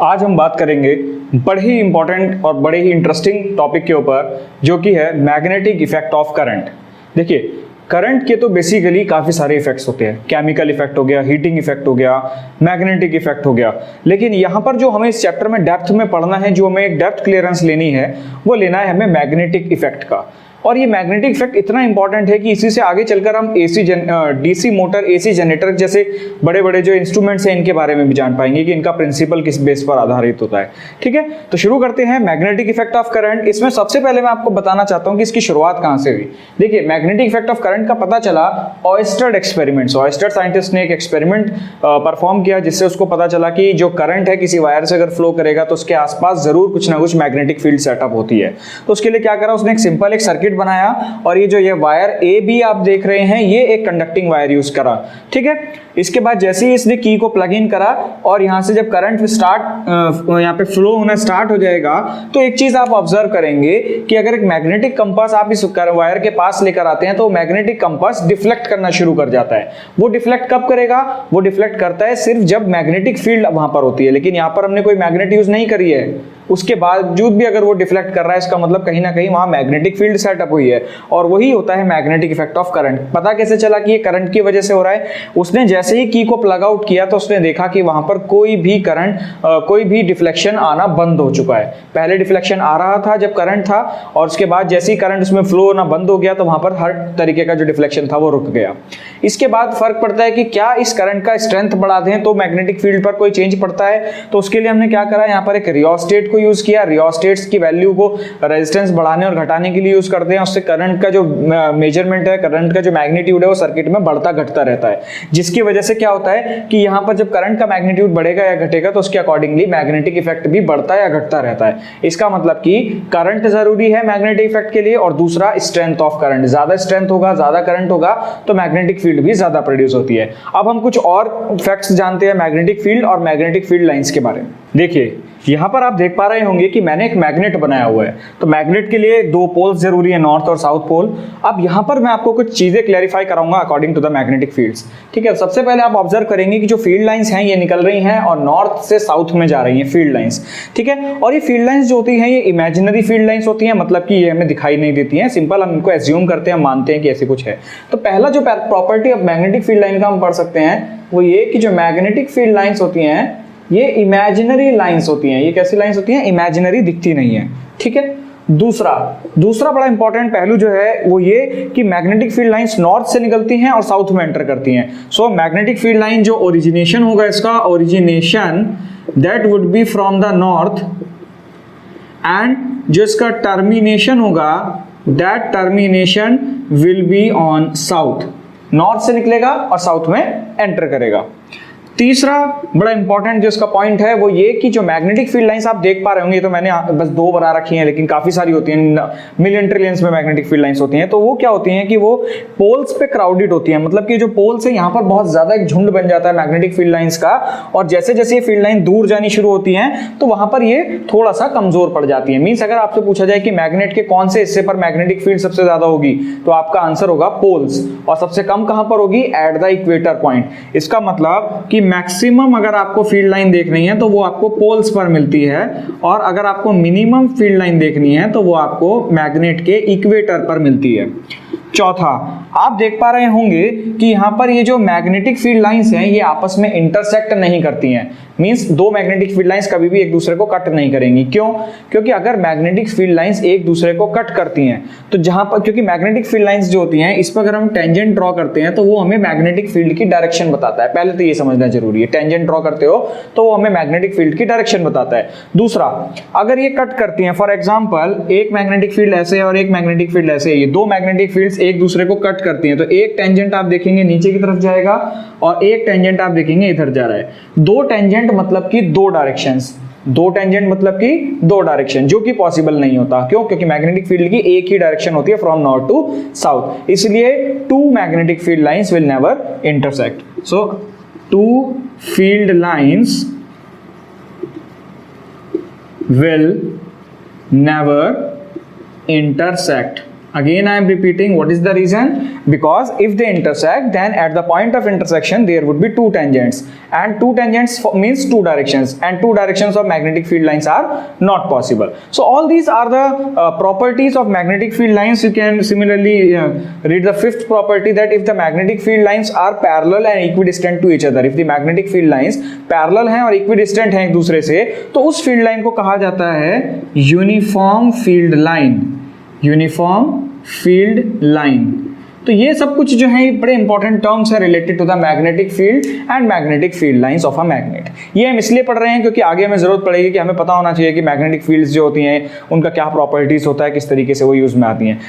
आज हम बात करेंगे बड़े ही इंपॉर्टेंट और बड़े ही इंटरेस्टिंग टॉपिक के ऊपर, जो कि है मैग्नेटिक इफेक्ट ऑफ करंट। देखिए, करंट के तो बेसिकली काफ़ी सारे इफेक्ट्स होते हैं। केमिकल इफेक्ट हो गया, हीटिंग इफेक्ट हो गया, मैग्नेटिक इफेक्ट हो गया। लेकिन यहाँ पर जो हमें इस चैप्टर में डेप्थ में पढ़ना है, जो हमें एक डेप्थ क्लियरेंस लेनी है, वो लेना है हमें मैग्नेटिक इफेक्ट का। और ये मैग्नेटिक इफेक्ट इतना इंपॉर्टेंट है कि इसी से आगे चलकर हम डीसी मोटर, एसी जनरेटर जैसे बड़े बड़े जो इंस्ट्रूमेंट्स हैं, इनके बारे में भी जान पाएंगे कि इनका प्रिंसिपल किस बेस पर आधारित होता है। ठीक है, तो शुरू करते हैं मैग्नेटिक इफेक्ट ऑफ करंट। इसमें सबसे पहले मैं आपको बताना चाहता हूं कि इसकी शुरुआत कहां से हुई। देखिए, मैग्नेटिक इफेक्ट ऑफ करंट का पता चला ऑयस्टर एक्सपेरिमेंट्स। ऑयस्टर साइंटिस्ट ने एक एक्सपेरिमेंट परफॉर्म किया, जिससे उसको पता चला कि जो करंट है किसी वायर से अगर फ्लो करेगा तो उसके आसपास जरूर कुछ ना कुछ मैग्नेटिक फील्ड सेटअप होती है। तो उसके लिए क्या करा, उसने एक सिंपल एक सर्किट बनाया, और ये वायर ए बी आप देख रहे हैं, ये एक कंडक्टिंग वायर यूज करा। ठीक है, इसके बाद जैसे ही इसने की को प्लग इन करा और यहां से जब करंट यहाँ पे फ्लो होना स्टार्ट हो जाएगा, तो एक चीज आप ऑब्जर्व करेंगे कि अगर एक मैग्नेटिक कंपास आप इस वायर के पास लेकर आते हैं तो मैग्नेटिक कंपास डिफ्लेक्ट करना शुरू कर जाता है। वो डिफ्लेक्ट कब करेगा? वो डिफ्लेक्ट करता है सिर्फ जब मैग्नेटिक फील्ड वहां पर होती है। लेकिन यहां पर हमने कोई मैग्नेट यूज नहीं करी है, उसके बावजूद भी अगर वो डिफ्लेक्ट कर रहा है, इसका मतलब कहीं ना कहीं वहां मैग्नेटिक फील्ड सेटअप हुई है, और वही होता है मैग्नेटिक इफेक्ट ऑफ करंट। पता कैसे चला कि ये करंट की वजह से हो रहा है? उसने जैसे ही की को प्लग आउट किया तो उसने देखा कि वहां पर कोई भी करंट, कोई भी डिफ्लेक्शन आना बंद हो चुका है। पहले डिफ्लेक्शन आ रहा था जब करंट था, और उसके बाद जैसे ही करंट उसमें फ्लो होना बंद हो गया तो वहां पर हर तरीके का जो डिफ्लेक्शन था वो रुक गया। इसके बाद फर्क पड़ता है कि क्या इस करंट का स्ट्रेंथ बढ़ा दें तो मैग्नेटिक फील्ड पर कोई चेंज पड़ता है। तो उसके लिए हमने क्या करा, यहाँ पर एक रियोस्टेट को यूज किया। रियोस्टेट्स की वैल्यू को रेजिस्टेंस बढ़ाने और घटाने के लिए यूज करते हैं। उससे करंट का जो मेजरमेंट है, करंट का जो मैग्नीट्यूड है, वो सर्किट में बढ़ता घटता रहता है, जिसकी वजह से क्या होता है कि यहाँ पर जब करंट का मैग्नीट्यूड बढ़ेगा या घटेगा तो उसके अकॉर्डिंगली मैग्नेटिक इफेक्ट भी बढ़ता या घटता रहता है। इसका मतलब कि करंट जरूरी है मैग्नेटिक इफेक्ट के लिए, और दूसरा स्ट्रेंथ ऑफ करंट। ज्यादा स्ट्रेंथ होगा, ज्यादा करंट होगा तो मैग्नेटिक फील्ड भी ज्यादा प्रोड्यूस होती है। अब हम कुछ और फैक्ट्स जानते हैं मैग्नेटिक फील्ड और मैग्नेटिक फील्ड लाइंस के बारे में। देखिए, यहां पर आप देख पा रहे होंगे कि मैंने एक मैग्नेट बनाया हुआ है। तो मैग्नेट के लिए दो पोल्स जरूरी है, नॉर्थ और साउथ पोल। अब यहां पर मैं आपको कुछ चीजें क्लैरिफाई कराऊंगा according to the magnetic fields. ठीक है, सबसे पहले आप ऑब्जर्व करेंगे कि जो फील्ड लाइंस हैं ये निकल रही हैं और नॉर्थ से साउथ में जा रही हैं फील्ड लाइंस। ठीक है, और ये फील्ड लाइंस जो होती हैं ये इमेजिनरी फील्ड लाइंस होती हैं, मतलब कि ये हमें दिखाई नहीं देती हैं। सिंपल हम इनको एज्यूम करते हैं, मानते हैं कि ऐसे कुछ है। तो पहला जो property of magnetic field line का हम पढ़ सकते हैं वो ये कि जो मैग्नेटिक फील्ड लाइंस होती हैं ये इमेजिनरी लाइंस होती हैं। ये कैसी लाइंस होती हैं? इमेजिनरी, दिखती नहीं है। ठीक है, दूसरा बड़ा इंपॉर्टेंट पहलू जो है वो ये कि मैग्नेटिक फील्ड लाइंस नॉर्थ से निकलती हैं और साउथ में एंटर करती हैं। सो मैग्नेटिक फील्ड लाइन जो ओरिजिनेशन होगा, इसका origination that would be from the north, and जो इसका टर्मिनेशन होगा that termination will be on south. North से निकलेगा और साउथ में एंटर करेगा। तीसरा बड़ा इंपॉर्टेंट जो इसका पॉइंट है वो ये कि जो मैग्नेटिक फील्ड लाइंस आप देख पा रहे होंगे, तो मैंने बस दो बना रखी हैं, लेकिन काफी सारी होती हैं, मिलियन ट्रिलियंस में मैग्नेटिक फील्ड लाइंस होती हैं। तो वो क्या होती हैं कि वो पोल्स पे क्राउडेड होती हैं, मतलब कि जो पोल्स है यहाँ पर बहुत ज्यादा एक झुंड बन जाता है मैग्नेटिक फील्ड लाइंस का, और जैसे जैसे ये फील्ड लाइन दूर जानी शुरू होती हैं तो वहां पर ये थोड़ा सा कमजोर पड़ जाती है। मीन्स अगर आपसे पूछा जाए कि मैग्नेट के कौन से हिस्से पर मैग्नेटिक फील्ड सबसे ज्यादा होगी, तो आपका आंसर होगा पोल्स। और सबसे कम कहां पर होगी? At the equator point. इसका मतलब कि मैक्सिमम अगर आपको फील्ड लाइन देखनी है तो वो आपको पोल्स पर मिलती है, और अगर आपको मिनिमम फील्ड लाइन देखनी है तो वो आपको मैग्नेट के इक्वेटर पर मिलती है। चौथा, आप देख पा रहे होंगे कि यहां पर ये जो मैग्नेटिक फील्ड लाइंस हैं ये आपस में इंटरसेक्ट नहीं करती हैं। मींस दो मैग्नेटिक फील्ड लाइंस कभी भी एक दूसरे को कट नहीं करेंगी। क्यों? क्योंकि अगर मैग्नेटिक फील्ड लाइंस एक दूसरे को कट करती हैं तो जहां पर, क्योंकि मैग्नेटिक फील्ड लाइंस जो होती हैं इस पर अगर हम टेंजेंट ड्रॉ करते हैं तो वो हमें मैग्नेटिक फील्ड की डायरेक्शन बताता है। पहले तो ये समझना जरूरी है, टेंजेंट ड्रॉ करते हो तो वो हमें मैग्नेटिक फील्ड की डायरेक्शन बताता है। दूसरा, अगर ये कट करती हैं, फॉर एग्जाम्पल एक मैग्नेटिक फील्ड ऐसे है और एक मैग्नेटिक फील्ड ऐसे है, ये दो मैग्नेटिक फील्ड्स एक दूसरे को कट करती हैं, तो एक टेंजेंट आप देखेंगे नीचे की तरफ जाएगा और एक टेंजेंट आप देखेंगे इधर जा रहा है। दो टेंजेंट मतलब कि दो डायरेक्शंस, दो टेंजेंट मतलब कि दो डायरेक्शन, जो कि पॉसिबल नहीं होता। क्यों? क्योंकि मैग्नेटिक फील्ड की एक ही डायरेक्शन होती है, फ्रॉम नॉर्थ टू साउथ। इसलिए two magnetic field lines will never intersect. So two field lines will never intersect. Again, I am repeating, what is the reason? Because if they intersect, then at the point of intersection, there would be two tangents, and two tangents means two directions, and two directions of magnetic field lines are not possible. So all these are the properties of magnetic field lines. You can similarly read the fifth property, that if the magnetic field lines are parallel and equidistant to each other, if the magnetic field lines parallel हैं और equidistant हैं एक दूसरे से, तो उस field line को कहा जाता है uniform field line, uniform field line. तो ये सब कुछ जो है बड़े इंपॉर्टेंट टर्म्स है related to the magnetic field and magnetic field lines of a magnet. ये हम इसलिए पढ़ रहे हैं क्योंकि आगे हमें जरूरत पड़ेगी कि हमें पता होना चाहिए कि मैग्नेटिक फील्ड्स जो होती हैं उनका क्या प्रॉपर्टीज होता है, किस तरीके से वो यूज में आती हैं।